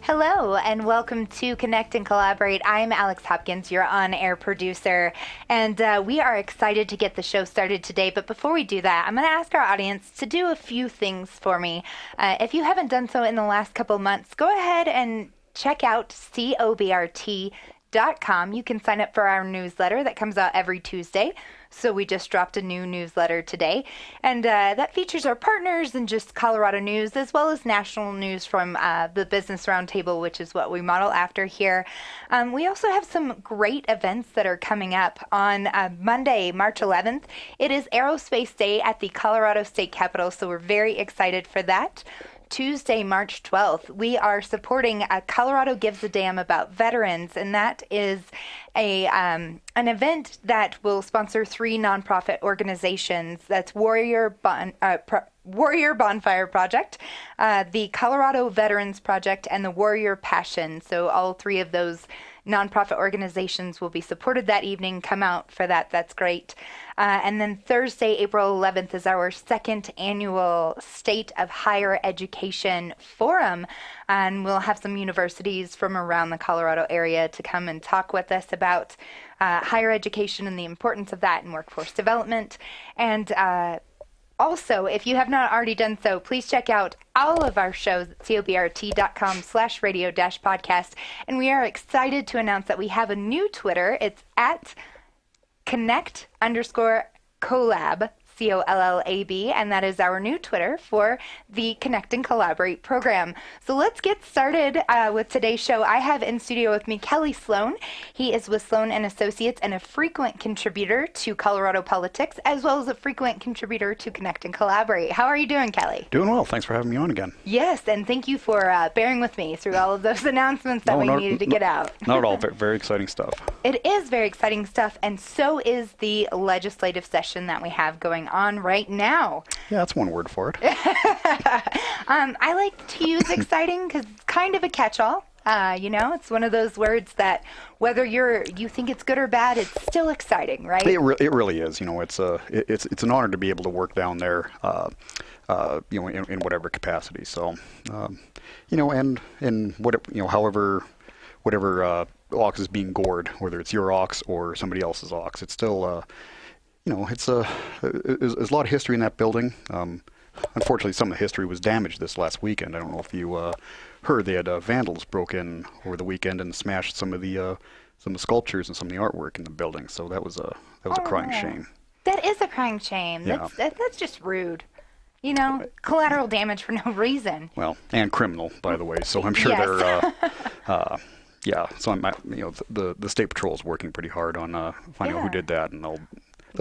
Hello, and welcome to Connect and Collaborate. I'm Alex Hopkins, your on-air producer, and we are excited to get the show started today. But before we do that, I'm going to ask our audience to do a few things for me. If you haven't done so in the last couple months, go ahead and check out cobrt.com. You can sign up for our newsletter that comes out every Tuesday. So we just dropped a new newsletter today, and that features our partners and just Colorado news, as well as national news from the Business Roundtable, which is what we model after here. We also have some great events that are coming up on Monday, March 11th. It is Aerospace Day at the Colorado State Capitol, so we're very excited for that. Tuesday, March 12th, we are supporting Colorado Gives a Damn About Veterans, and that is an event that will sponsor 3 nonprofit organizations. That's Warrior Bonfire Project, the Colorado Veterans Project, and the Warrior Passion. So all 3 of those nonprofit organizations will be supported that evening. Come out for that. That's great. And then Thursday, April 11th, is our 2nd annual State of Higher Education Forum. And we'll have some universities from around the Colorado area to come and talk with us about higher education and the importance of that in workforce development. And also, if you have not already done so, please check out all of our shows at cobrt.com/radio-podcast. And we are excited to announce that we have a new Twitter. It's at connect_collab, COLLAB, and that is our new Twitter for the Connect and Collaborate program. So let's get started with today's show. I have in studio with me Kelly Sloan. He is with Sloan and Associates and a frequent contributor to Colorado politics, as well as a frequent contributor to Connect and Collaborate. How are you doing, Kelly? Doing well. Thanks for having me on again. Yes, and thank you for bearing with me through all of those announcements that we needed to get out. Not at all. Very exciting stuff. It is very exciting stuff, and so is the legislative session that we have going on right now. Yeah, that's one word for it. I like to use exciting because it's kind of a catch-all. It's one of those words that whether you think it's good or bad, it's still exciting, right? It really is. It's an honor to be able to work down there, in whatever capacity. So, whatever ox is being gored, whether it's your ox or somebody else's ox, it's still, there's a lot of history in that building. Unfortunately, some of the history was damaged this last weekend. I don't know if you heard they had vandals broke in over the weekend and smashed some of the sculptures and some of the artwork in the building. So that was a crying shame. That is a crying shame. Yeah. That's just rude. Collateral damage for no reason. Well, and criminal, by the way. So I'm sure they're. So the state patrol is working pretty hard on finding out who did that, and they'll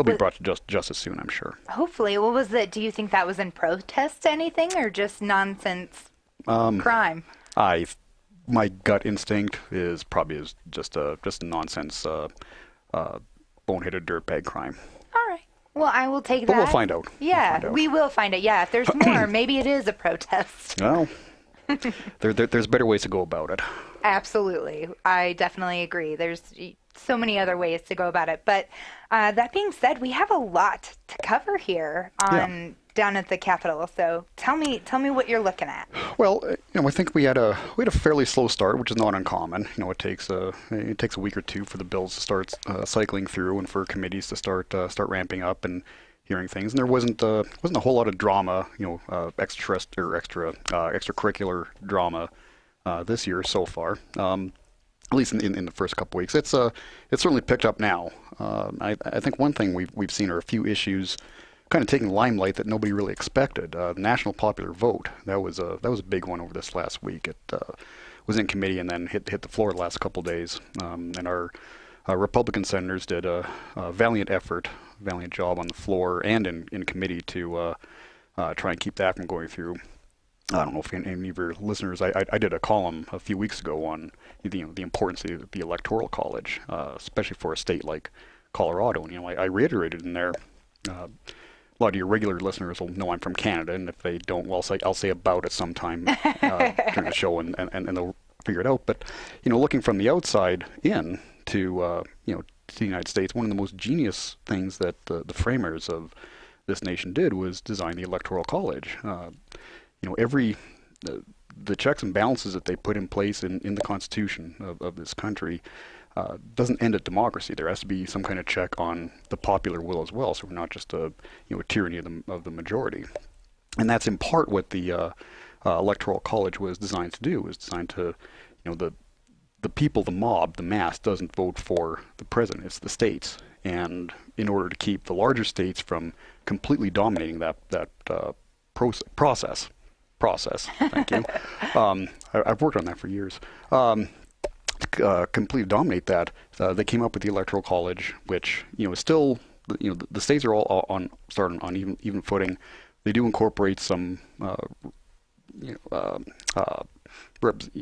be brought to justice soon, I'm sure. Hopefully. What was it? Do you think that was in protest to anything, or just nonsense crime? My gut instinct is probably just a nonsense, boneheaded dirtbag crime. All right. Well, I will take that. But we'll find out. Yeah, we will find out. Yeah, if there's more, maybe it is a protest. Well, there's better ways to go about it. Absolutely. I definitely agree. There's so many other ways to go about it. But that being said, we have a lot to cover here down at the Capitol. So tell me what you're looking at. Well, I think we had a fairly slow start, which is not uncommon. It takes a week or two for the bills to start cycling through, and for committees to start ramping up and hearing things. And there wasn't a whole lot of drama, extracurricular drama this year so far. At least in the first couple weeks, it's certainly picked up now. I think one thing we've seen are a few issues kind of taking limelight that nobody really expected. The national popular vote, that was a big one over this last week. It was in committee and then hit the floor the last couple of days. And our Republican senators did a valiant job on the floor and in committee to try and keep that from going through. I don't know if any of your listeners, I did a column a few weeks ago on the importance of the Electoral College, especially for a state like Colorado. And I reiterated in there. A lot of your regular listeners will know I'm from Canada, and if they don't, well, I'll say about it sometime during the show, and they'll figure it out. But looking from the outside in to to the United States, one of the most genius things that the framers of this nation did was design the Electoral College. the checks and balances that they put in place in the Constitution of this country doesn't end at democracy. There has to be some kind of check on the popular will as well, so we're not just a tyranny of the majority. And that's in part what the Electoral College was designed to do. It was designed to, the people, the mob, the mass doesn't vote for the president. It's the states. And in order to keep the larger states from completely dominating that process, thank you. I've worked on that for years. Completely dominate that. They came up with the Electoral College, which is still, the states are all starting on even footing. They do incorporate some,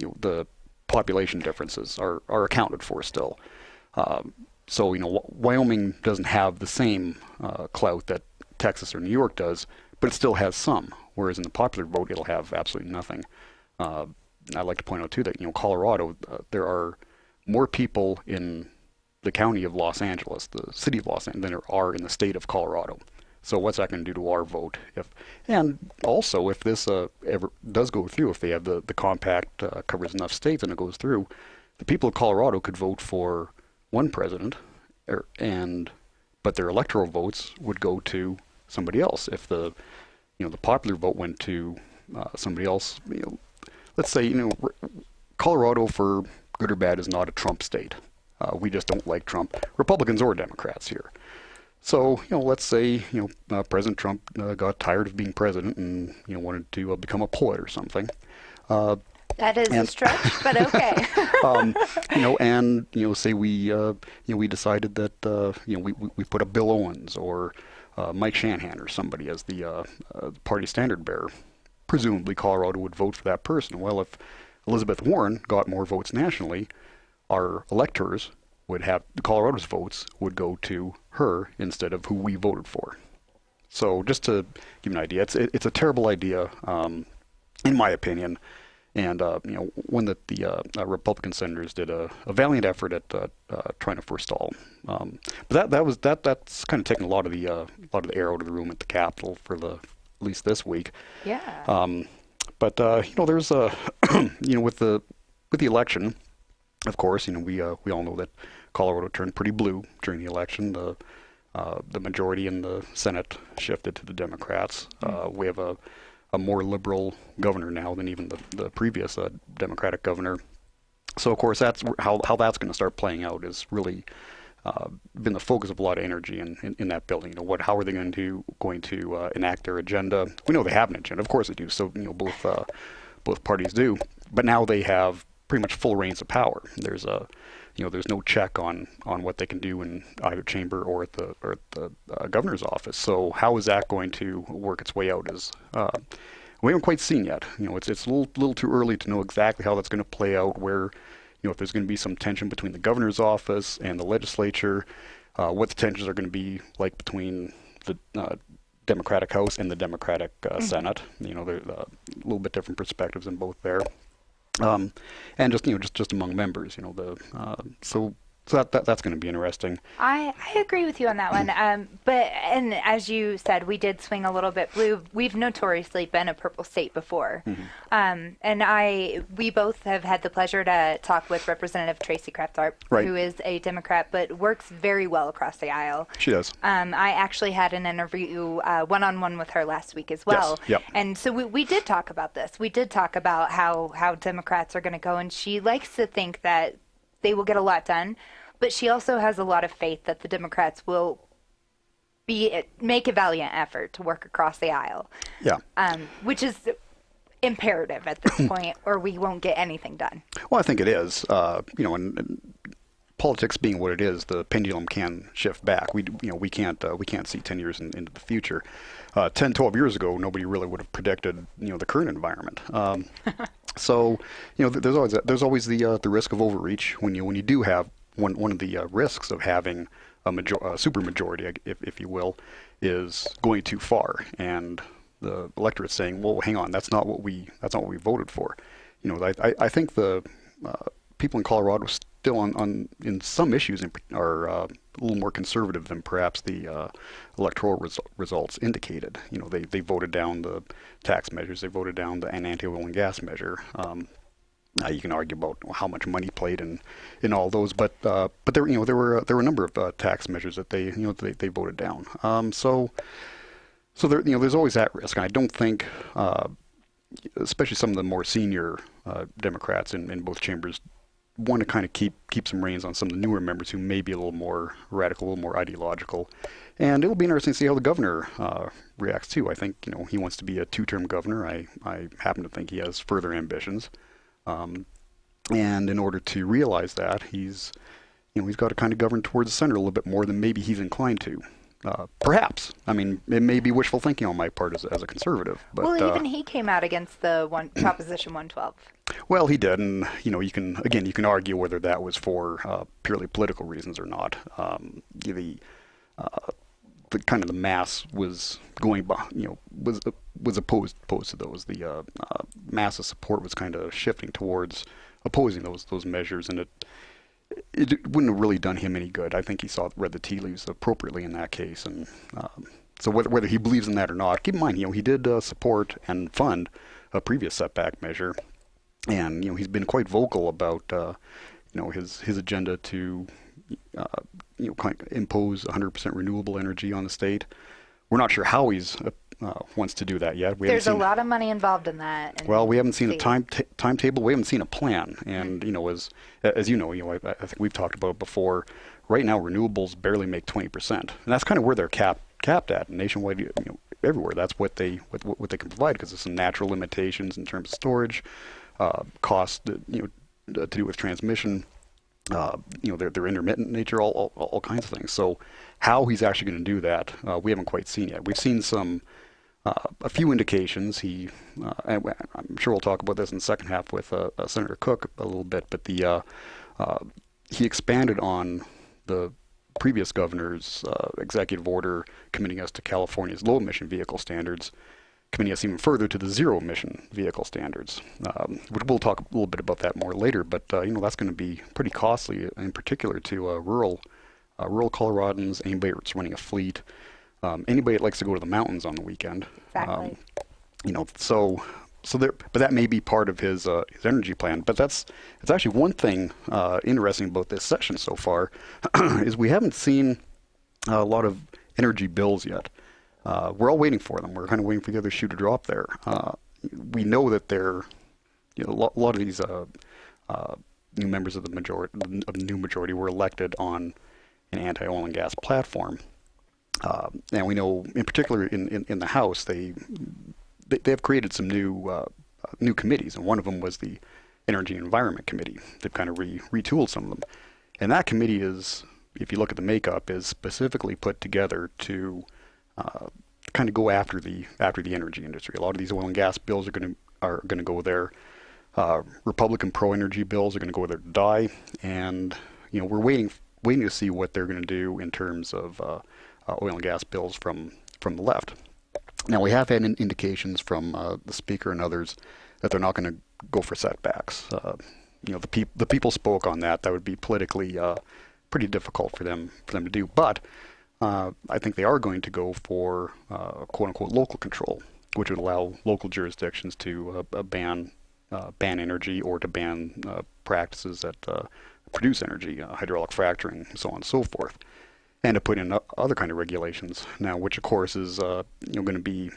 the population differences are accounted for still. So Wyoming doesn't have the same clout that Texas or New York does, but it still has some. Whereas in the popular vote, it'll have absolutely nothing. I'd like to point out too that Colorado, there are more people in the county of Los Angeles, the city of Los Angeles, than there are in the state of Colorado. So what's that going to do to our vote? And also, if this ever does go through, if they have the compact covers enough states and it goes through, the people of Colorado could vote for one president, but their electoral votes would go to somebody else. If the popular vote went to somebody else, let's say Colorado, for good or bad, is not a Trump state. We just don't like Trump, Republicans or Democrats here. So, let's say, President Trump got tired of being president and, wanted to become a poet or something. That is a stretch, but okay. And, say we decided that, we put up Bill Owens or Mike Shanahan or somebody as the party standard bearer. Presumably Colorado would vote for that person. Well, if Elizabeth Warren got more votes nationally, our electors would have Colorado's votes would go to her instead of who we voted for. So just to give you an idea, it's a terrible idea, in my opinion. And one that the Republican senators did a valiant effort at trying to forestall. But that's kind of taking a lot of the air out of the room at the Capitol for at least this week. Yeah. But there's with the election, of course, we all know that Colorado turned pretty blue during the election. The majority in the Senate shifted to the Democrats. We have a more liberal governor now than even the previous Democratic governor. So of course that's how that's going to start playing out is really been the focus of a lot of energy in that building. How are they going to enact their agenda? We know they have an agenda, of course they do. So both parties do, but now they have pretty much full reins of power. There's no check on what they can do in either chamber or at the governor's office. So how is that going to work its way out? We haven't quite seen yet. It's a little too early to know exactly how that's going to play out. Where if there's going to be some tension between the governor's office and the legislature, what the tensions are going to be like between the Democratic House and the Democratic Senate. There's a little bit different perspectives in both there. And just among members, so that's going to be interesting. I agree with you on that one. And as you said, we did swing a little bit blue. We've notoriously been a purple state before. Mm-hmm. And we both have had the pleasure to talk with Representative Tracy Kraftsarp, right, who is a Democrat, but works very well across the aisle. She does. I actually had an interview one-on-one with her last week as well. Yes. Yep. And so we did talk about this. We did talk about how Democrats are going to go, and she likes to think that they will get a lot done. But she also has a lot of faith that the Democrats will make a valiant effort to work across the aisle. Yeah. Which is imperative at this point, or we won't get anything done. Well, I think it is. And politics being what it is, the pendulum can shift back. We can't see 10 years into the future. 10, 12 years ago, nobody really would have predicted the current environment. So there's always the risk of overreach when you do have. One of the risks of having a supermajority, if you will, is going too far, and the electorate saying, "Well, hang on, that's not what we voted for." I think the people in Colorado still on in some issues are a little more conservative than perhaps the electoral results indicated. They voted down the tax measures, they voted down an anti-oil and gas measure. You can argue about how much money played in all those, but there were a number of tax measures that they voted down. So there's always that risk, and I don't think, especially some of the more senior Democrats in both chambers, want to kind of keep some reins on some of the newer members who may be a little more radical, a little more ideological. And it will be interesting to see how the governor reacts too. I think he wants to be a two-term governor. I happen to think he has further ambitions. And in order to realize that, he's got to kind of govern towards the center a little bit more than maybe he's inclined to. Perhaps. I mean, it may be wishful thinking on my part as a conservative. But, well, even he came out against the Proposition 112. Well, he did, and you can argue whether that was for purely political reasons or not. The kind of the mass was going, was opposed to those. The mass of support was kind of shifting towards opposing those measures, and it wouldn't have really done him any good. I think he read the tea leaves appropriately in that case, and so whether he believes in that or not, keep in mind, he did support and fund a previous setback measure, and he's been quite vocal about his agenda to kind of impose 100% renewable energy on the state. We're not sure how he's wants to do that yet. There's a lot of money involved in that. Well, we haven't seen a timetable. We haven't seen a plan. And as you know, I think we've talked about it before. Right now, renewables barely make 20%, and that's kind of where they're capped at nationwide. Everywhere. That's what they can provide, because there's some natural limitations in terms of storage, cost, to do with transmission. Their intermittent nature, all kinds of things. So how he's actually going to do that, we haven't quite seen yet. We've seen a few indications. And I'm sure we'll talk about this in the second half with Senator Cooke a little bit, but he expanded on the previous governor's executive order committing us to California's low emission vehicle standards, committing us even further to the zero emission vehicle standards. We'll talk a little bit about that more later, but that's going to be pretty costly, in particular to rural Coloradans, anybody that's running a fleet, anybody that likes to go to the mountains on the weekend. Exactly. But that may be part of his energy plan. But it's actually one thing interesting about this session so far is we haven't seen a lot of energy bills yet. We're all waiting for them. We're kind of waiting for the other shoe to drop there. We know that a lot of these new members of the new majority were elected on an anti-oil and gas platform, and we know, in particular, in the House, they have created some new committees, and one of them was the Energy and Environment Committee. They've kind of retooled some of them, and that committee is, if you look at the makeup, is specifically put together to kind of go after the energy industry. A lot of these oil and gas bills are going to go there. Republican pro-energy bills are going to go there to die, and we're waiting to see what they're going to do in terms of oil and gas bills from the left. Now, we have had indications from the Speaker and others that they're not going to go for setbacks. The people spoke on that. That would be politically pretty difficult for them to do. But I think they are going to go for quote-unquote local control, which would allow local jurisdictions to ban energy, or to ban practices that produce energy, hydraulic fracturing, so on and so forth, and to put in other kind of regulations now, which of course is going to be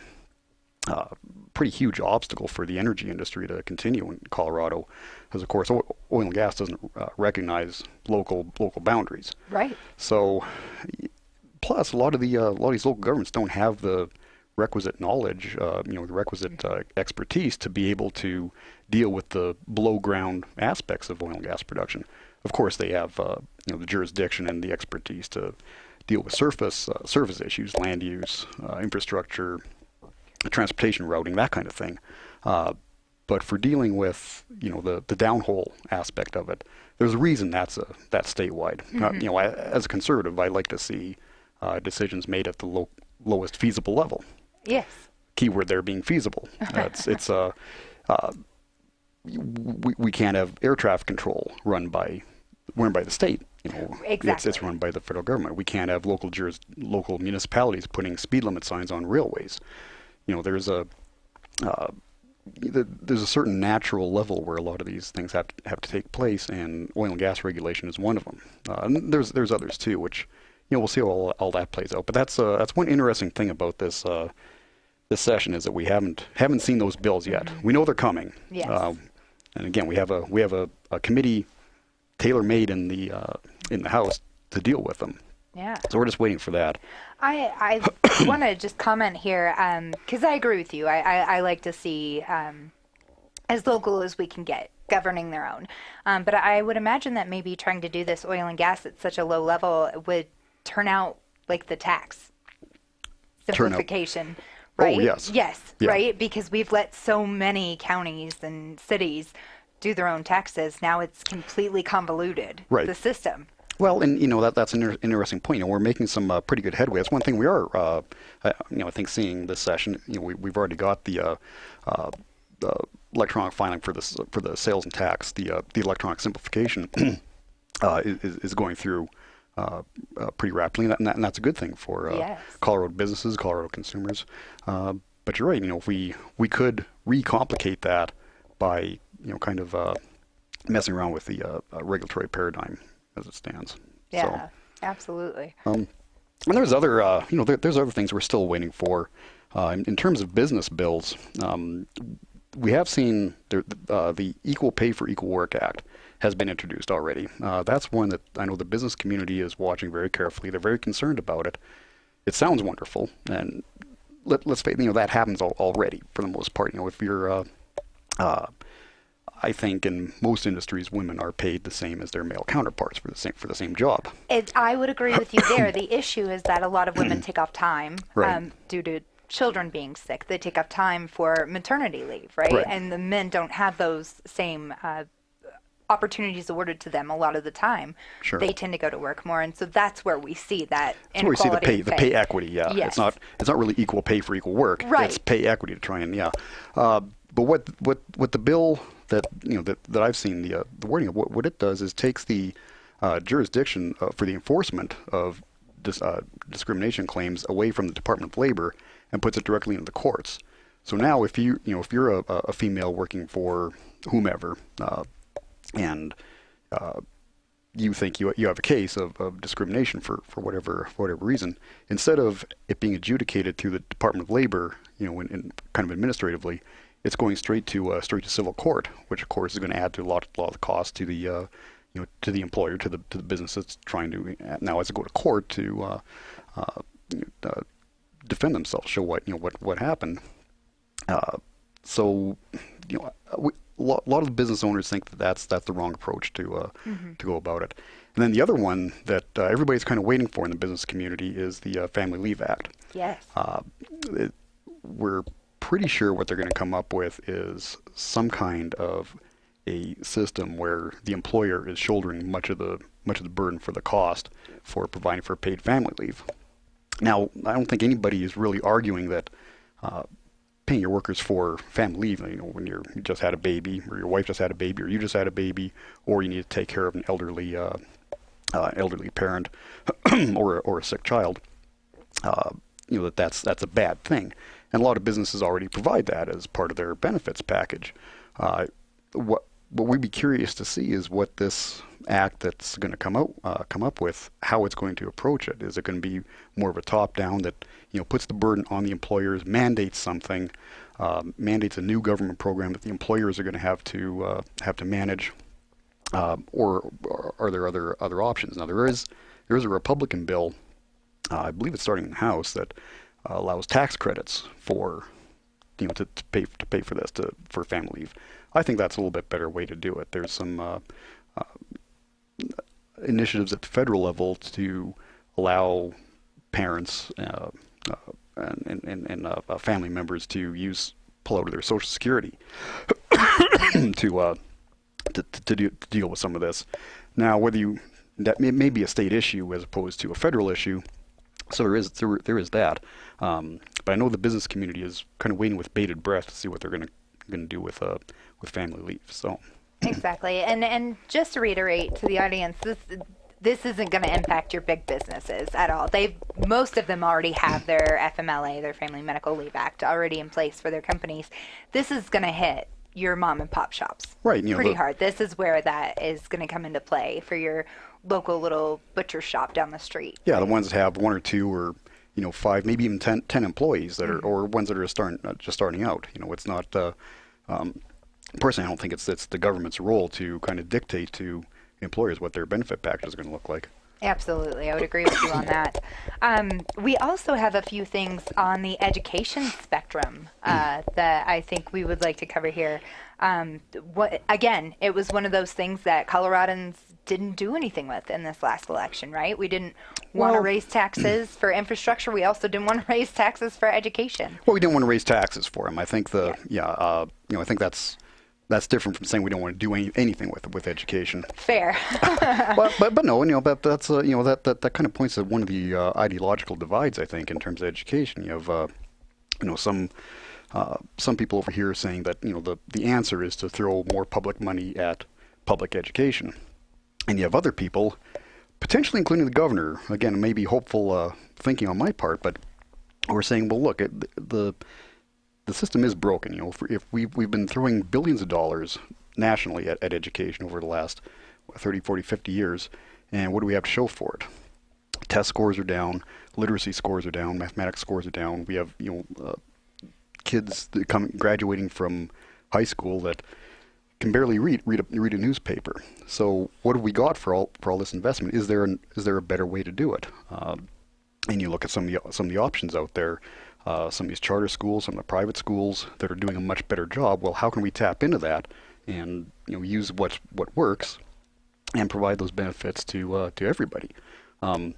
a pretty huge obstacle for the energy industry to continue in Colorado, because of course oil and gas doesn't recognize local boundaries. Right. So, plus a lot of these local governments don't have the requisite knowledge, the requisite expertise to be able to deal with the below ground aspects of oil and gas production. Of course, they have the jurisdiction and the expertise to deal with surface issues, land use, infrastructure, transportation routing, that kind of thing. But for dealing with the downhole aspect of it, there's a reason that's statewide. Mm-hmm. As a conservative, I like to see decisions made at the lowest feasible level. Yes. Keyword there being feasible. We can't have air traffic control run by run by the state. Exactly. It's run by the federal government. We can't have local municipalities putting speed limit signs on railways. There's a there's a certain natural level where a lot of these things have to take place, and oil and gas regulation is one of them. And there's others too, which we'll see how all that plays out. But that's one interesting thing about this session, is that we haven't seen those bills yet. Mm-hmm. We know they're coming. Yes. And again, we have a committee tailor-made in the House to deal with them. Yeah. So we're just waiting for that. I want to just comment here, because I agree with you. I like to see as local as we can get governing their own. But I would imagine that maybe trying to do this oil and gas at such a low level would turn out like the tax simplification. Right? Oh, yes. Yes, Yeah. right? Because we've let so many counties and cities do their own taxes. Now it's completely convoluted, Right. the system. Well, and that's an interesting point. We're making some pretty good headway. That's one thing we are, I think, seeing this session. We've already got the electronic filing for the sales and tax. The electronic simplification is going through pretty rapidly, and that's a good thing for Yes. Colorado businesses, Colorado consumers. But you're right. If we could recomplicate that by kind of messing around with the regulatory paradigm as it stands. Yeah, absolutely. And there's other, there's other things we're still waiting for. In terms of business bills, we have seen the Equal Pay for Equal Work Act has been introduced already. That's one that I know the business community is watching very carefully. They're very concerned about it. It sounds wonderful, and let's face it, that happens already for the most part. If you're I think in most industries, women are paid the same as their male counterparts for the same job. I would agree with you there. The issue is that a lot of women take off time Right. due to children being sick. They take off time for maternity leave, right? Right. And the men don't have those same opportunities awarded to them a lot of the time. Sure. They tend to go to work more, and so that's where we see that That's where we see inequality in the pay equity. Yeah, Yes. it's not really equal pay for equal work. Right. It's pay equity to try and But what the bill that that I've seen the wording of what it does is takes the jurisdiction for the enforcement of discrimination claims away from the Department of Labor and puts it directly into the courts. So now if you're a female working for whomever and you think you have a case of discrimination for whatever reason, instead of it being adjudicated through the Department of Labor, in kind of administratively, it's going straight to civil court, which of course is going to add to a lot of the cost to the to the employer, to the business that's trying to now has to go to court to defend themselves, show what happened. So a lot of the business owners think that's the wrong approach to go about it. And then the other one that everybody's kind of waiting for in the business community is the Family Leave Act. Yes. We're pretty sure what they're going to come up with is some kind of a system where the employer is shouldering much of the burden for the cost for providing for paid family leave. Now, I don't think anybody is really arguing that paying your workers for family leave, when you just had a baby, or your wife just had a baby, or you just had a baby, or you need to take care of an elderly parent or a sick child, that's a bad thing. And a lot of businesses already provide that as part of their benefits package. What we'd be curious to see is what this act that's going to come up with, how it's going to approach it. Is it going to be more of a top-down that puts the burden on the employers, mandates something, mandates a new government program that the employers are going to have to manage, or are there other options? Now there is a Republican bill, I believe it's starting in the House, that allows tax credits for to pay for this for family leave. I think that's a little bit better way to do it. There's some initiatives at the federal level to allow parents and family members to pull out of their Social Security to deal with some of this. Now, that may be a state issue as opposed to a federal issue. So there is that, but I know the business community is kind of waiting with bated breath to see what they're going to do with family leave. So Exactly. And just to reiterate to the audience, this isn't going to impact your big businesses at all. Most of them already have their FMLA, their Family Medical Leave Act, already in place for their companies. This is going to hit your mom and pop shops Right. pretty hard. This is where that is going to come into play for your local little butcher shop down the street. Yeah, the ones that have one or two or 5, maybe even 10 employees that are, or ones that are just starting out. It's not. Personally, I don't think it's the government's role to kind of dictate to employers what their benefit package is going to look like. Absolutely. I would agree with you on that. We also have a few things on the education spectrum that I think we would like to cover here. Again, it was one of those things that Coloradans didn't do anything with in this last election, right? We didn't want to raise taxes for infrastructure. We also didn't want to raise taxes for education. Well, we didn't want to raise taxes for them. I think I think that's different from saying we don't want to do anything with education. Fair. but no, but that's that kind of points to one of the ideological divides, I think, in terms of education. You have some people over here saying that the answer is to throw more public money at public education, and you have other people, potentially including the governor, again, maybe hopeful thinking on my part, but we're saying, well, look, the system is broken. If we've been throwing billions of dollars nationally at education over the last 30, 40, 50 years, and what do we have to show for it? Test scores are down, literacy scores are down, mathematics scores are down. We have kids that graduating from high school that can barely read a newspaper. So what have we got for all this investment? Is there a better way to do it? And you look at some of the options out there. Some of these charter schools, some of the private schools that are doing a much better job. Well, how can we tap into that and use what works and provide those benefits to everybody? I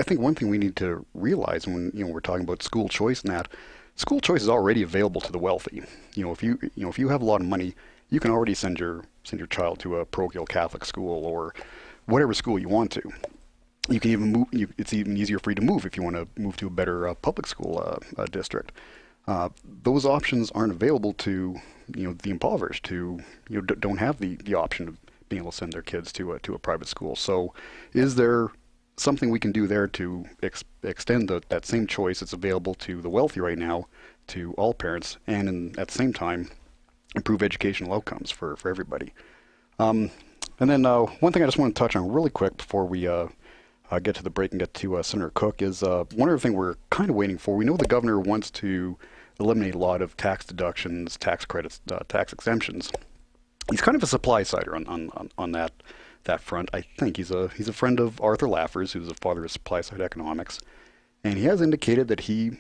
think one thing we need to realize when we're talking about school choice and that school choice is already available to the wealthy. If you have a lot of money, you can already send your child to a parochial Catholic school or whatever school you want to. You can even move. It's even easier for you to move if you want to move to a better public school district. Those options aren't available to the impoverished who don't have the option of being able to send their kids to a private school. So, is there something we can do there to extend that same choice that's available to the wealthy right now to all parents, and at the same time improve educational outcomes for everybody? And then one thing I just want to touch on really quick before we get to the break and get to Senator Cooke is one other thing we're kind of waiting for. We know the governor wants to eliminate a lot of tax deductions, tax credits, tax exemptions. He's kind of a supply-sider on that front. I think he's a friend of Arthur Laffer's, who's the father of supply-side economics, and he has indicated that he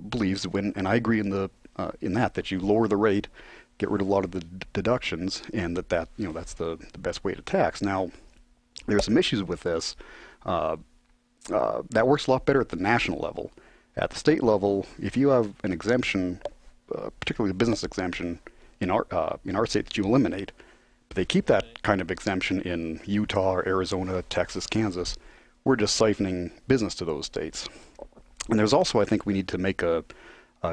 believes and I agree in that you lower the rate, get rid of a lot of the deductions, and that's the best way to tax. Now, there are some issues with this. That works a lot better at the national level. At the state level, if you have an exemption, particularly a business exemption in our state that you eliminate, but they keep that kind of exemption in Utah or Arizona, Texas, Kansas, we're just siphoning business to those states. And there's also, I think, we need to make a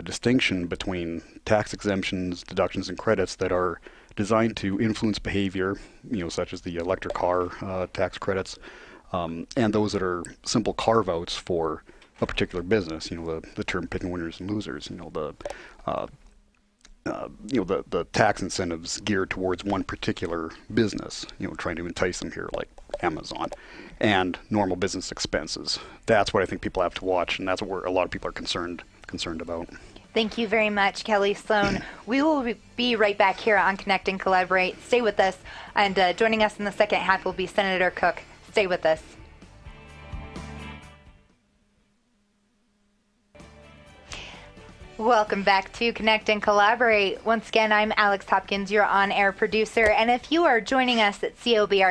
distinction between tax exemptions, deductions, and credits that are designed to influence behavior, such as the electric car tax credits, and those that are simple carve-outs for a particular business. The term picking winners and losers. The tax incentives geared towards one particular business. Trying to entice them here, like Amazon, and normal business expenses. That's what I think people have to watch, and that's what a lot of people are concerned about. Thank you very much, Kelly Sloan. We will be right back here on Connect and Collaborate. Stay with us, and joining us in the second half will be Senator Cooke. Stay with us. Welcome back to Connect and Collaborate. Once again, I'm Alex Hopkins, your on-air producer. And if you are joining us at cobrt.com/live,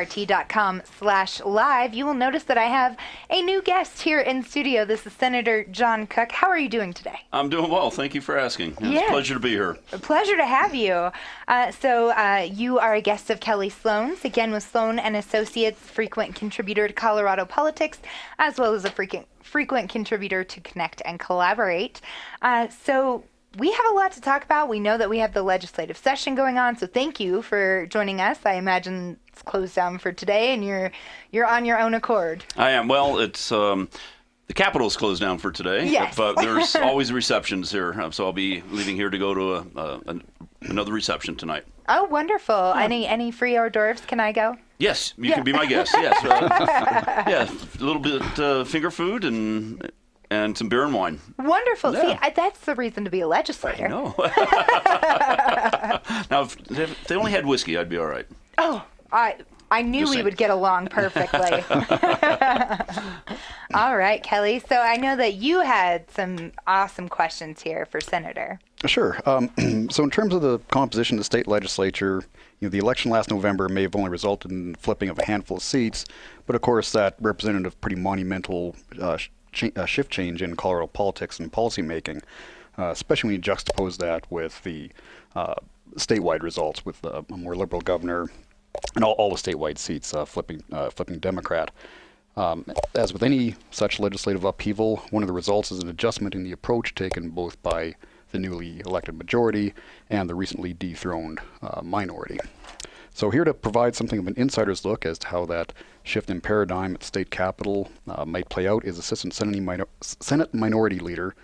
you will notice that I have a new guest here in studio. This is Senator John Cooke. How are you doing today? I'm doing well. Thank you for asking. It's a pleasure to be here. A pleasure to have you. So you are a guest of Kelly Sloan's, again with Sloan and Associates, frequent contributor to Colorado politics, as well as a frequent contributor to Connect and Collaborate. So we have a lot to talk about. We know that we have the legislative session going on, so thank you for joining us. I imagine it's closed down for today, and you're on your own accord. I am. Well, it's the Capitol's closed down for today, yes. But there's always receptions here, so I'll be leaving here to go to another reception tonight. Oh, wonderful. Yeah. Any free hors d'oeuvres? Can I go? Yes, you can be my guest. Yes, yeah, a little bit finger food and some beer and wine. Wonderful. Yeah. See, that's the reason to be a legislator. I know. Now, if they only had whiskey, I'd be all right. Oh, I knew we would get along perfectly. All right, Kelly. So I know that you had some awesome questions here for Senator. Sure. So in terms of the composition of the state legislature, the election last November may have only resulted in flipping of a handful of seats, but of course that represented a pretty monumental shift change in Colorado politics and policymaking, especially when you juxtapose that with the statewide results with a more liberal governor and all the statewide seats flipping Democrat. As with any such legislative upheaval, one of the results is an adjustment in the approach taken both by the newly elected majority and the recently dethroned minority. So here to provide something of an insider's look as to how that shift in paradigm at the state capitol might play out is Assistant Senate Minority Leader,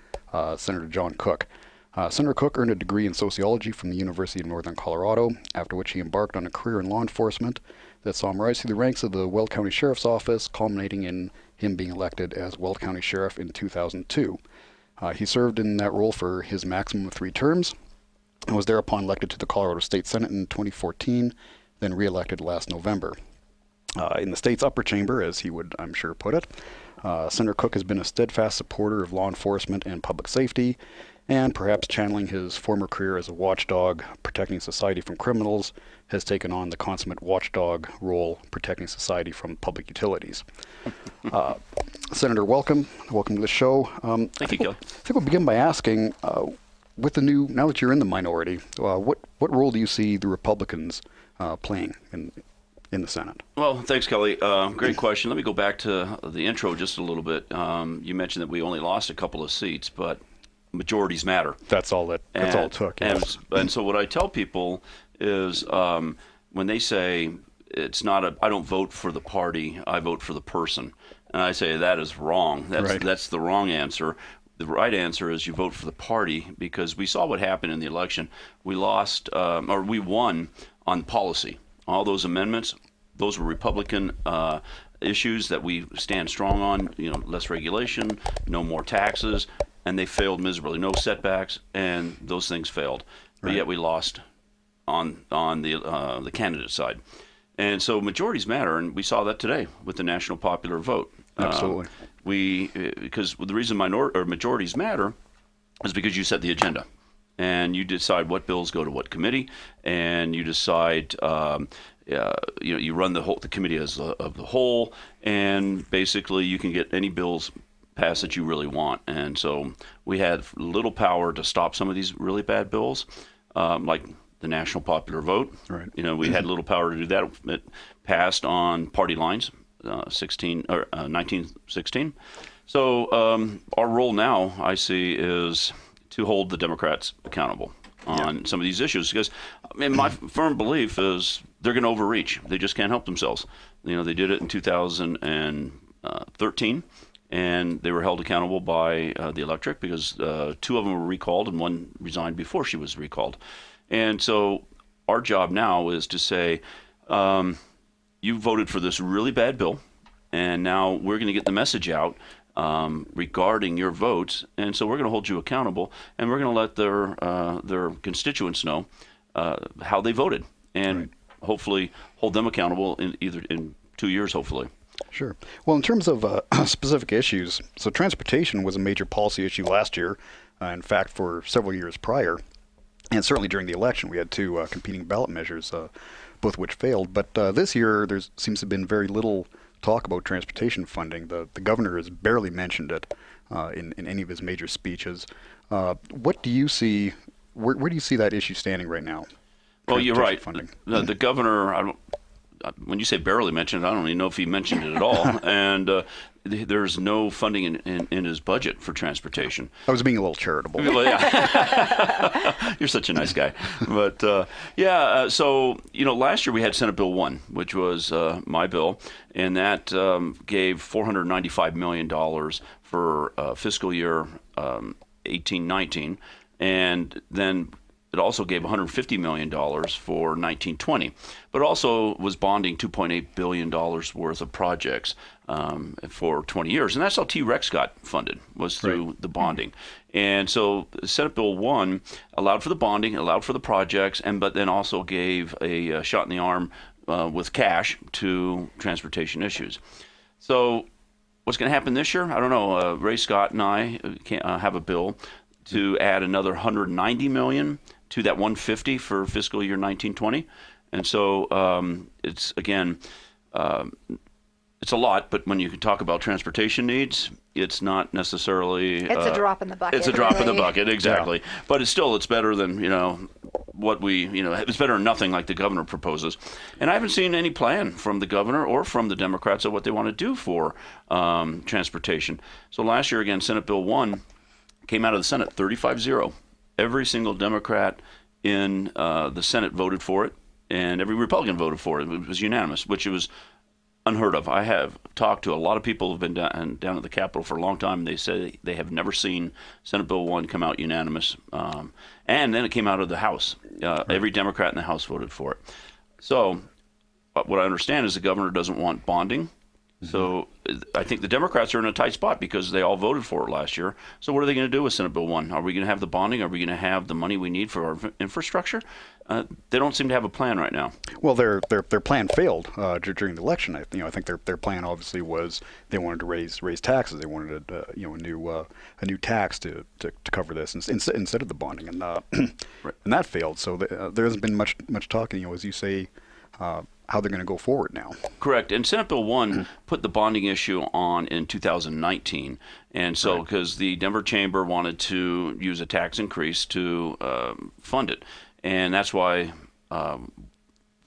Senator John Cooke. Senator Cooke earned a degree in sociology from the University of Northern Colorado, after which he embarked on a career in law enforcement that saw him rise through the ranks of the Weld County Sheriff's Office, culminating in him being elected as Weld County Sheriff in 2002. He served in that role for his maximum of 3 terms and was thereupon elected to the Colorado State Senate in 2014, then re-elected last November. In the state's upper chamber, as he would, I'm sure, put it, Senator Cooke has been a steadfast supporter of law enforcement and public safety, and perhaps channeling his former career as a watchdog protecting society from criminals, has taken on the consummate watchdog role protecting society from public utilities. Senator, welcome to the show. Thank you, Gil. I think we'll begin by asking, with the new, now that you're in the minority, what role do you see the Republicans playing in the Senate? Well, thanks, Kelly. Great question. Let me go back to the intro just a little bit. You mentioned that we only lost a couple of seats, but majorities matter. That's all it took. Yes. And so what I tell people is when they say it's not I don't vote for the party, I vote for the person. And I say that is wrong. That's the wrong answer. The right answer is you vote for the party, because we saw what happened in the election. We lost, or we won on policy. All those amendments, those were Republican issues that we stand strong on. Less regulation, no more taxes, and they failed miserably. No setbacks, and those things failed. But yet we lost on the candidate side. And so majorities matter, and we saw that today with the national popular vote. Absolutely. Because the reason majorities matter is because you set the agenda, and you decide what bills go to what committee, and you decide you run the committee as of the whole, and basically you can get any bills passed that you really want. And so we had little power to stop some of these really bad bills, like the national popular vote. Right. We had little power to do that. It passed on party lines, 1916. So our role now, I see, is to hold the Democrats accountable on some of these issues, because my firm belief is they're going to overreach. They just can't help themselves. They did it in 2013. And they were held accountable by the electorate, because 2 of them were recalled and 1 resigned before she was recalled. And so our job now is to say, you voted for this really bad bill, and now we're going to get the message out regarding your votes, and so we're going to hold you accountable, and we're going to let their constituents know how they voted, and hopefully hold them accountable in 2 years, hopefully. Sure. Well, in terms of specific issues, so transportation was a major policy issue last year, in fact, for several years prior, and certainly during the election we had 2 competing ballot measures, both of which failed. But this year there seems to have been very little talk about transportation funding. The governor has barely mentioned it in any of his major speeches. What do you see, where do you see that issue standing right now? Well, you're right. Funding. The governor, when you say barely mentioned, I don't even know if he mentioned it at all. And there's no funding in his budget for transportation. I was being a little charitable. Well, yeah. You're such a nice guy. But so last year we had Senate Bill 1, which was my bill, and that gave $495 million for fiscal year 18-19, and then it also gave $150 million for 19-20, but also was bonding $2.8 billion worth of projects for 20 years. And that's how T-Rex got funded, was through the bonding. And so Senate Bill 1 allowed for the bonding, allowed for the projects, but then also gave a shot in the arm with cash to transportation issues. So what's going to happen this year? I don't know. Ray Scott and I have a bill to add another $190 million to that 150 for fiscal year 19-20. And so it's, again, it's a lot, but when you can talk about transportation needs, it's not necessarily... It's a drop in the bucket. It's a drop in the bucket, exactly. Yeah. But it's better than, what it's better than nothing like the governor proposes. And I haven't seen any plan from the governor or from the Democrats of what they want to do for transportation. So last year, again, Senate Bill 1 came out of the Senate 35-0. Every single Democrat in the Senate voted for it, and every Republican voted for it. It was unanimous, which was unheard of. I have talked to a lot of people who've been down at the Capitol for a long time. And they say they have never seen Senate Bill 1 come out unanimous. And then it came out of the House. Every Democrat in the House voted for it. So what I understand is the governor doesn't want bonding. So I think the Democrats are in a tight spot because they all voted for it last year. So what are they going to do with Senate Bill 1? Are we going to have the bonding? Are we going to have the money we need for our infrastructure? They don't seem to have a plan right now. Well, their plan failed during the election. I think their plan obviously was they wanted to raise taxes. They wanted a new tax to cover this instead of the bonding, and and that failed. So there hasn't been much talking. As you say. How they're going to go forward now. Correct. And Senate Bill 1 put the bonding issue on in 2019. And so because the Denver Chamber wanted to use a tax increase to fund it. And that's why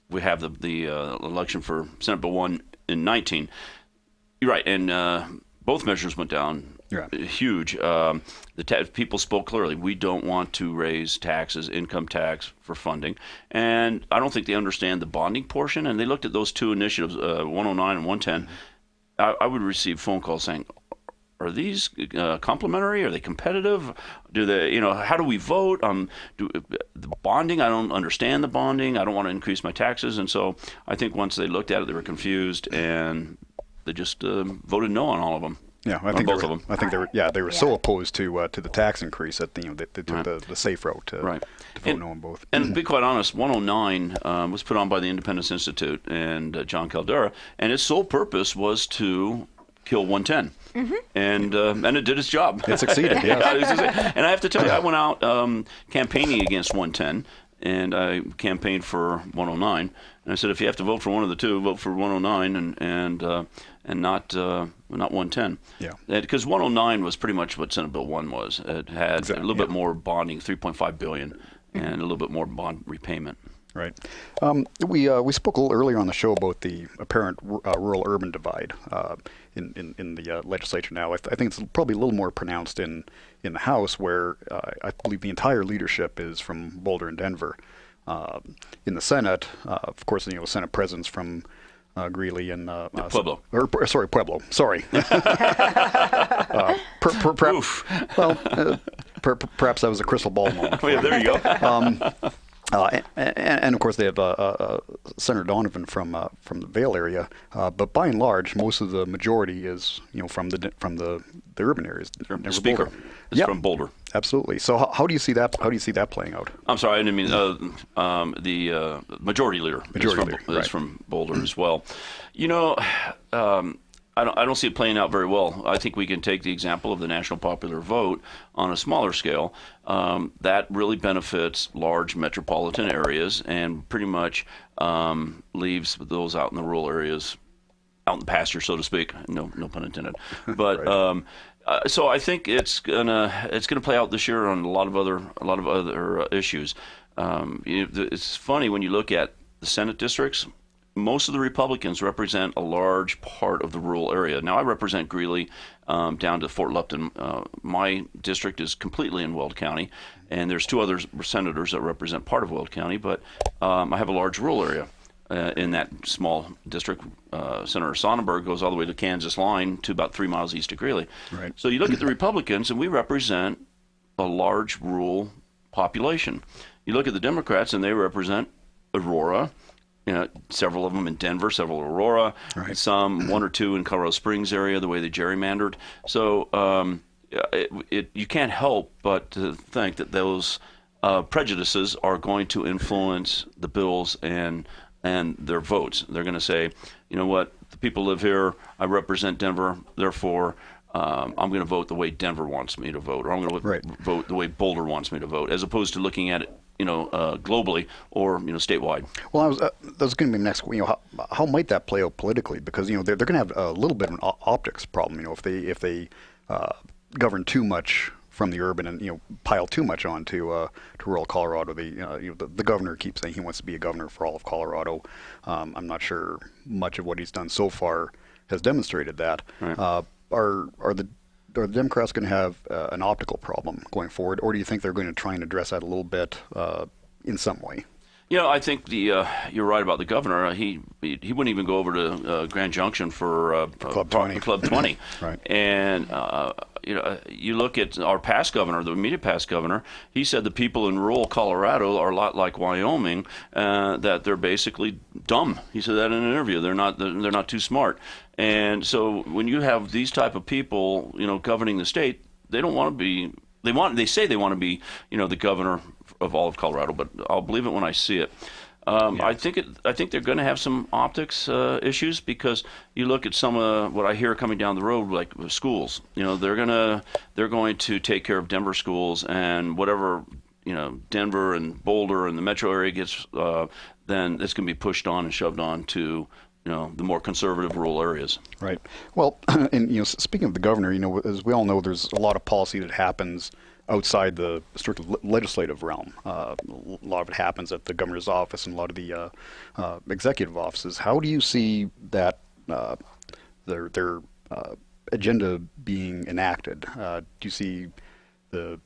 we have the election for Senate Bill 1 in 19. You're right. And both measures went down. Huge. People spoke clearly. We don't want to raise taxes, income tax for funding. And I don't think they understand the bonding portion. And they looked at those two initiatives, 109 and 110. I would receive phone calls saying, are these complementary? Are they competitive? Do they, how do we vote? The bonding, I don't understand the bonding. I don't want to increase my taxes. And so I think once they looked at it, they were confused and they just voted no on all of them. Yeah, I think both of them. I think they were so opposed to the tax increase that they took the safe route to vote no on both. And to be quite honest, 109 was put on by the Independence Institute and John Caldera, and its sole purpose was to kill 110. And it did its job. It succeeded. Yeah. And I have to tell you, I went out campaigning against 110. And I campaigned for 109, and I said, if you have to vote for one of the two, vote for 109 and not 110. Yeah. Because 109 was pretty much what Senate Bill 1 was. It had a little bit more bonding, $3.5 billion, and a little bit more bond repayment. Right. We spoke a little earlier on the show about the apparent rural-urban divide in the legislature now. I think it's probably a little more pronounced in the House, where I believe the entire leadership is from Boulder and Denver. In the Senate, of course, Senate presidents from Greeley and Pueblo. Pueblo. Sorry. Perhaps that was a crystal ball moment. Yeah, there you go. And of course they have Senator Donovan from the Vail area, but by and large, most of the majority is from the urban areas. The speaker is from Boulder. Absolutely. So how do you see that? How do you see that playing out? I'm sorry, I didn't mean the majority leader. Is from Boulder as well. I don't see it playing out very well. I think we can take the example of the national popular vote on a smaller scale. That really benefits large metropolitan areas and pretty much leaves those out in the rural areas out in the pasture, so to speak. No pun intended. But right. So I think it's gonna play out this year on a lot of other issues. It's funny when you look at the Senate districts. most of the Republicans represent a large part of the rural area. Now, I represent Greeley down to Fort Lupton. My district is completely in Weld County, and there's 2 other senators that represent part of Weld County, but I have a large rural area. In that small district. Senator Sonnenberg goes all the way to the Kansas line to about 3 miles east of Greeley. Right. So you look at the Republicans, and we represent a large rural population. You look at the Democrats, and they represent Aurora, several of them in Denver, several in Aurora, right. some 1 or 2 in Colorado Springs area, the way they gerrymandered. So you can't help but to think that those prejudices are going to influence the bills and their votes. They're going to say, you know what, the people live here, I represent Denver, therefore I'm going to vote the way Denver wants me to vote, or I'm going to vote the way Boulder wants me to vote, as opposed to looking at it, globally or statewide. Well, that was going to be next. How might that play out politically? Because they're going to have a little bit of an optics problem. If they govern too much from the urban and pile too much onto to rural Colorado. The governor keeps saying he wants to be a governor for all of Colorado. I'm not sure much of what he's done so far has demonstrated that. Right. Are the Democrats going to have an optical problem going forward, or do you think they're going to try and address that a little bit in some way? I think you're right about the governor. He wouldn't even go over to Grand Junction for Club 20. Club 20. Right. And you look at our past governor, the immediate past governor. He said the people in rural Colorado are a lot like Wyoming, that they're basically dumb. He said that in an interview. They're not too smart. And so when you have these type of people, governing the state, they don't want to be. They say they want to be, the governor of all of Colorado, but I'll believe it when I see it. I think they're going to have some optics issues, because you look at some of what I hear coming down the road, like schools. They're going to take care of Denver schools, and whatever Denver and Boulder and the metro area gets, then it's going to be pushed on and shoved on to the more conservative rural areas. Right. Well, and speaking of the governor, as we all know, there's a lot of policy that happens outside the strict legislative realm. A lot of it happens at the governor's office and a lot of the executive offices. How do you see that their agenda being enacted? Do you see the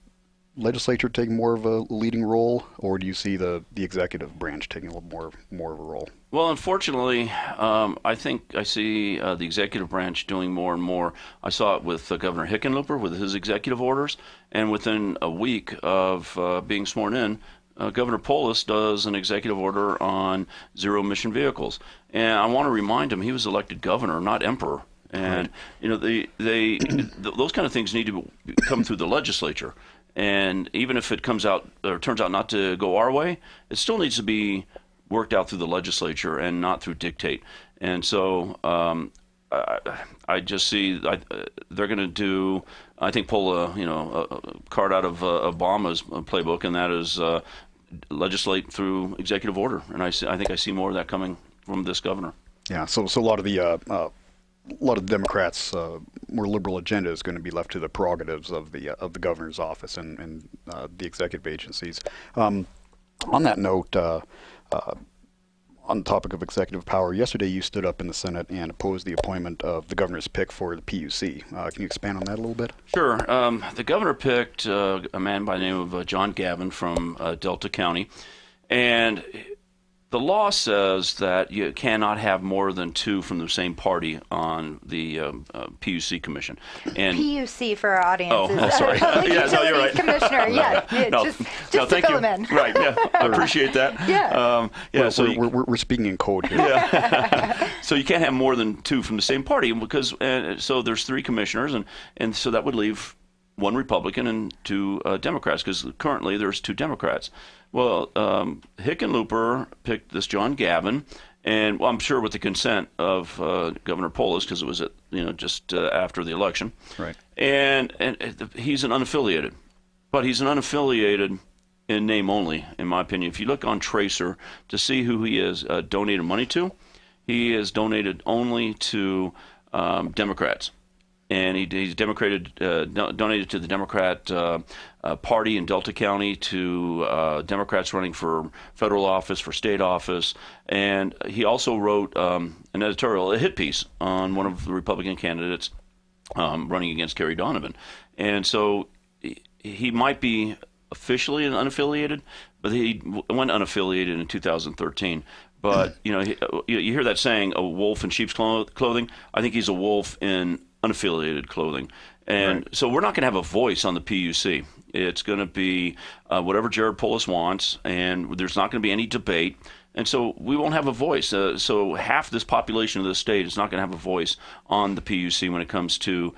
legislature taking more of a leading role, or do you see the executive branch taking a little more of a role? Well, unfortunately, I think I see the executive branch doing more and more. I saw it with Governor Hickenlooper with his executive orders, and within a week of being sworn in, Governor Polis does an executive order on zero-emission vehicles. And I want to remind him he was elected governor, not emperor. And those kind of things need to come through the legislature. And even if it comes out or turns out not to go our way, it still needs to be worked out through the legislature and not through dictate. And so I just see they're going to pull a card out of Obama's playbook, and that is legislate through executive order. And I think I see more of that coming from this governor. Yeah. So a lot of the Democrats' more liberal agenda is going to be left to the prerogatives of the governor's office and the executive agencies. On that note, on the topic of executive power, yesterday you stood up in the Senate and opposed the appointment of the governor's pick for the PUC. Can you expand on that a little bit? Sure. The governor picked a man by the name of John Gavin from Delta County, and the law says that you cannot have more than 2 from the same party on the PUC commission. And PUC for our audience is sorry. Public Yeah, no, you're right. Commissioner. Just to thank fill you. them in. Right, yeah, I appreciate that. Yeah. We're speaking in code here. Yeah. So you can't have more than 2 from the same party, because so there's 3 commissioners, and so that would leave 1 Republican and 2 Democrats, because currently there's 2 Democrats. Well, Hickenlooper picked this John Gavin, and I'm sure with the consent of Governor Polis, because it was just after the election. Right. And he's an unaffiliated, but he's an unaffiliated in name only, in my opinion. If you look on Tracer to see who he has donated money to, he has donated only to Democrats. and he's donated to the Democrat Party in Delta County, to Democrats running for federal office, for state office, and he also wrote an editorial, a hit piece on one of the Republican candidates running against Kerry Donovan. And so he might be officially unaffiliated, but he went unaffiliated in 2013. But you hear that saying, "A wolf in sheep's clothing." I think he's a wolf in unaffiliated clothing, and so we're not going to have a voice on the PUC. It's going to be whatever Jared Polis wants, and there's not going to be any debate. And so we won't have a voice. So half this population of the state is not going to have a voice on the PUC when it comes to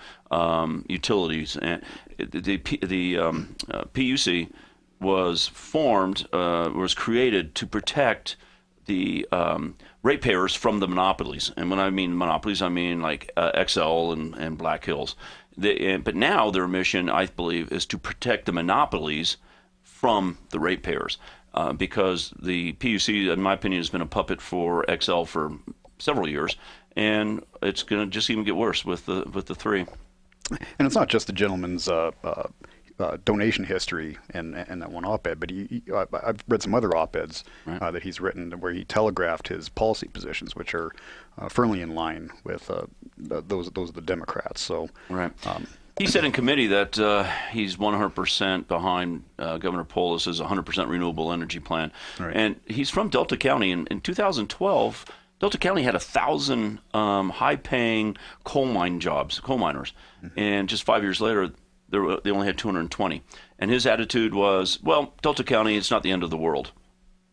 utilities. And the PUC was created to protect the ratepayers from the monopolies. And when I mean monopolies, I mean like XL and Black Hills. But now their mission, I believe, is to protect the monopolies from the ratepayers. Because the PUC, in my opinion, has been a puppet for XL for several years, and it's going to just even get worse with the three. And it's not just the gentleman's donation history and that one op-ed, but I've read some other op-eds that he's written where he telegraphed his policy positions, which are firmly in line with those of the Democrats. So. Right. He said in committee that he's 100% behind Governor Polis's 100% renewable energy plan. Right. And he's from Delta County. In 2012, Delta County had 1,000 high-paying coal miners. Mm-hmm. And just 5 years later, they only had 220. And his attitude was, well, Delta County, it's not the end of the world.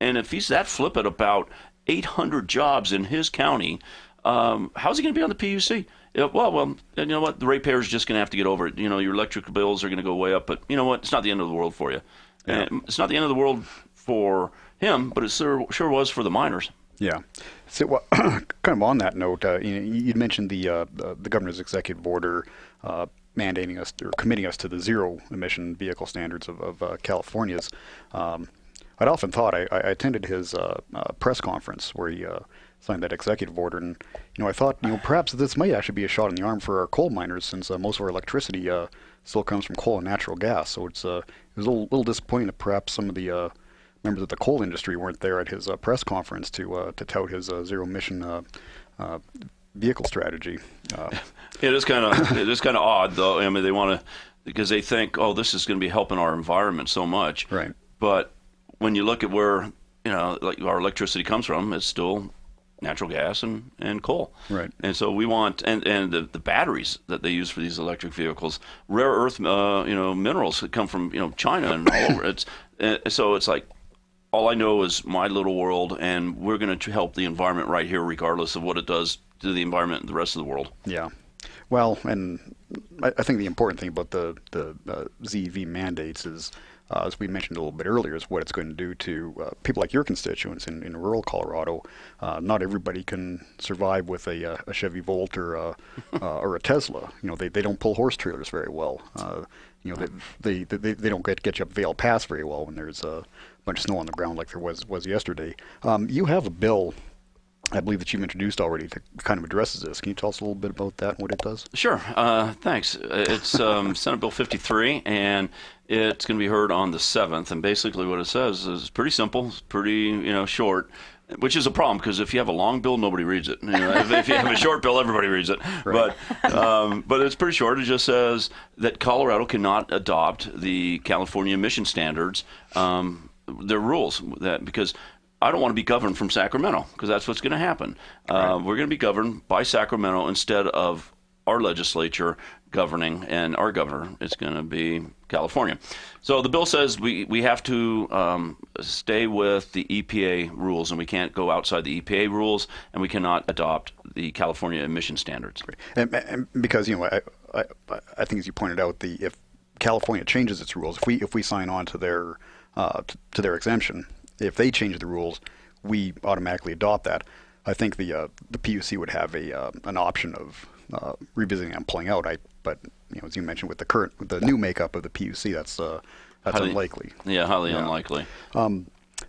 And if he's that flippant about 800 jobs in his county, how's he going to be on the PUC? Well, and you know what? The ratepayers are just going to have to get over it. Your electric bills are going to go way up, but you know what? It's not the end of the world for you. Yeah. And it's not the end of the world for him, but it sure was for the miners. Yeah. So, kind of on that note, you mentioned the governor's executive order mandating us or committing us to the zero emission vehicle standards of California's. I'd often thought I attended his press conference where he signed that executive order, and I thought perhaps this might actually be a shot in the arm for our coal miners, since most of our electricity still comes from coal and natural gas. So it was a little disappointing that perhaps some of the members of the coal industry weren't there at his press conference to tout his zero emission vehicle strategy. It is kind of odd, though. I mean, they want to, because they think, oh, this is going to be helping our environment so much. Right. But when you look at where like our electricity comes from, it's still natural gas and coal. Right. And so we want, and the batteries that they use for these electric vehicles, rare earth minerals that come from China and all over. So it's like, all I know is my little world, and we're going to help the environment right here, regardless of what it does to the environment and the rest of the world. Yeah. Well, and I think the important thing about the ZEV mandates is, as we mentioned a little bit earlier, is what it's going to do to people like your constituents in rural Colorado. Not everybody can survive with a Chevy Volt or a Tesla. They don't pull horse trailers very well. They don't get you up Vail Pass very well when there's a bunch of snow on the ground like there was yesterday. You have a bill, I believe, that you've introduced already that kind of addresses this. Can you tell us a little bit about that and what it does? Sure. Thanks. It's Senate Bill 53, and it's going to be heard on the 7th. And basically what it says is pretty simple, it's pretty short, which is a problem, because if you have a long bill, nobody reads it. If you have a short bill, everybody reads it. Right. But it's pretty short. It just says that Colorado cannot adopt the California emission standards, their rules, because I don't want to be governed from Sacramento, because that's what's going to happen. Right. We're going to be governed by Sacramento instead of our legislature governing, and our governor is going to be California. So the bill says we have to stay with the EPA rules, and we can't go outside the EPA rules, and we cannot adopt the California emission standards. And because I think, as you pointed out, if California changes its rules, if we sign on to their exemption, if they change the rules, we automatically adopt that. I think the PUC would have an option of revisiting and pulling out. But as you mentioned, with the new makeup of the PUC, that's unlikely. Yeah, highly unlikely.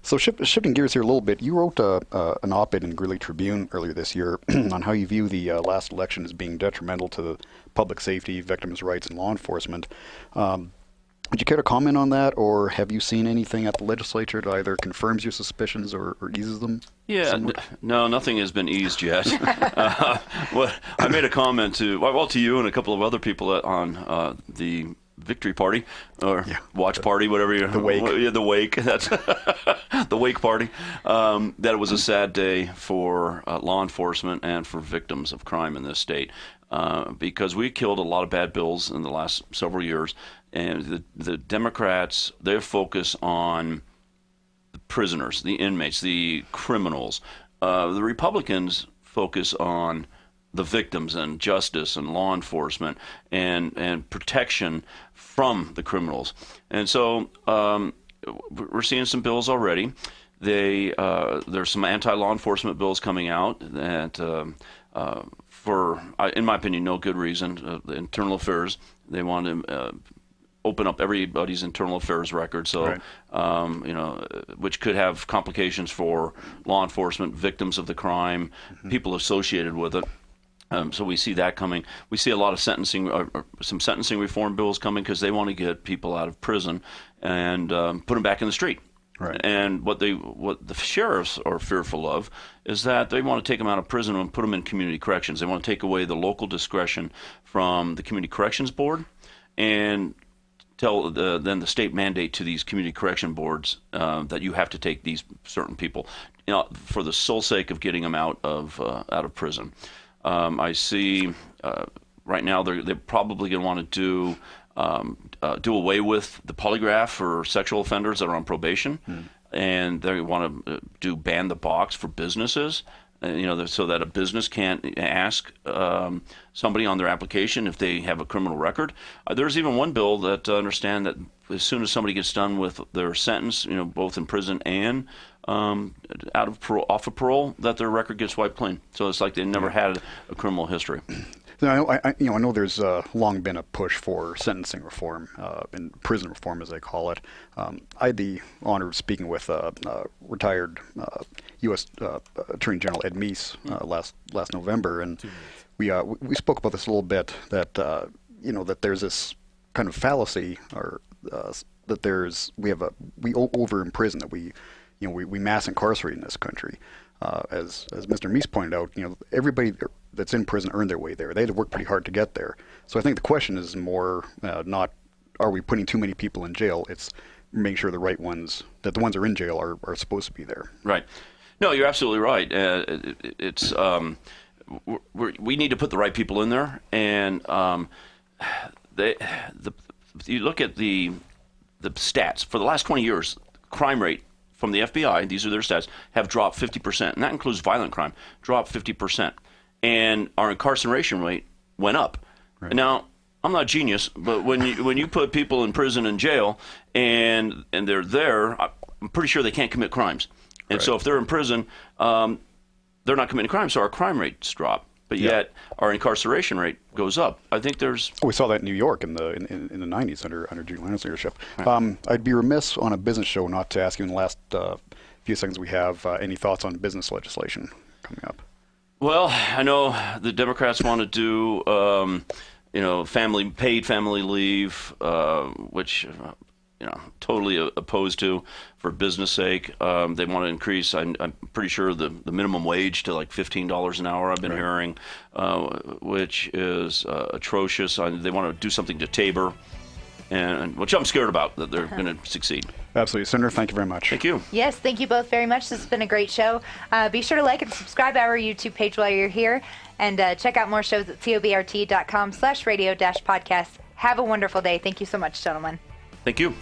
So shifting gears here a little bit, you wrote an op-ed in Greeley Tribune earlier this year on how you view the last election as being detrimental to the public safety, victims' rights, and law enforcement. Would you care to comment on that, or have you seen anything at the legislature that either confirms your suspicions or eases them? Yeah, no, nothing has been eased yet. Well, I made a comment to you and a couple of other people on the victory party or watch party, whatever you're. The wake. Yeah, the wake. That's the wake party. That it was a sad day for law enforcement and for victims of crime in this state. Because we killed a lot of bad bills in the last several years, and the Democrats, their focus on the prisoners, the inmates, the criminals. The Republicans focus on the victims and justice and law enforcement and protection from the criminals. And so we're seeing some bills already. There's some anti-law enforcement bills coming out that for, in my opinion, no good reason. The internal affairs, they want to open up everybody's internal affairs record, so which could have complications for law enforcement, victims of the crime, people associated with it. So we see that coming. We see a lot of some sentencing reform bills coming because they want to get people out of prison and put them back in the street. Right. And what the sheriffs are fearful of is that they want to take them out of prison and put them in community corrections. They want to take away the local discretion from the community corrections board and tell then the state mandate to these community correction boards that you have to take these certain people, for the sole sake of getting them out of prison. I see right now they're probably going to want to do away with the polygraph for sexual offenders that are on probation, and they want to ban the box for businesses. So that a business can't ask somebody on their application if they have a criminal record. There's even one bill that understand that as soon as somebody gets done with their sentence, both in prison and off of parole, that their record gets wiped clean. So it's like they never had a criminal history. I know there's long been a push for sentencing reform and prison reform, as they call it. I had the honor of speaking with retired U.S. Attorney General Ed Meese last November, and we spoke about this a little bit. That that there's this kind of fallacy, or that we over imprison, that we mass incarcerate in this country. As Mr. Meese pointed out, everybody that's in prison earned their way there. They had to work pretty hard to get there. So I think the question is more not are we putting too many people in jail? It's making sure the ones that are in jail are supposed to be there. Right. No, you're absolutely right. We need to put the right people in there, and you look at the stats for the last 20 years, crime rate from the FBI, these are their stats, have dropped 50%, and that includes violent crime, dropped 50%. And our incarceration rate went up. Right. Now, I'm not a genius, but when you put people in prison and jail and they're there, I'm pretty sure they can't commit crimes. And so if they're in prison, they're not committing crimes, so our crime rates drop. But yet our incarceration rate goes up. I think there's. We saw that in New York in the 90s under Giuliani's leadership. Right. I'd be remiss on a business show not to ask you in the last few seconds we have any thoughts on business legislation coming up. Well, I know the Democrats want to do paid family leave, which totally opposed to for business sake. They want to increase, I'm pretty sure, the minimum wage to like $15 an hour, I've been hearing, which is atrocious. They want to do something to Tabor, and which I'm scared about, that they're going to succeed. Absolutely. Senator, thank you very much. Thank you. Yes, thank you both very much. This has been a great show. Be sure to like and subscribe to our YouTube page while you're here, and check out more shows at cobrt.com/radio-podcast. Have a wonderful day. Thank you so much, gentlemen. Thank you.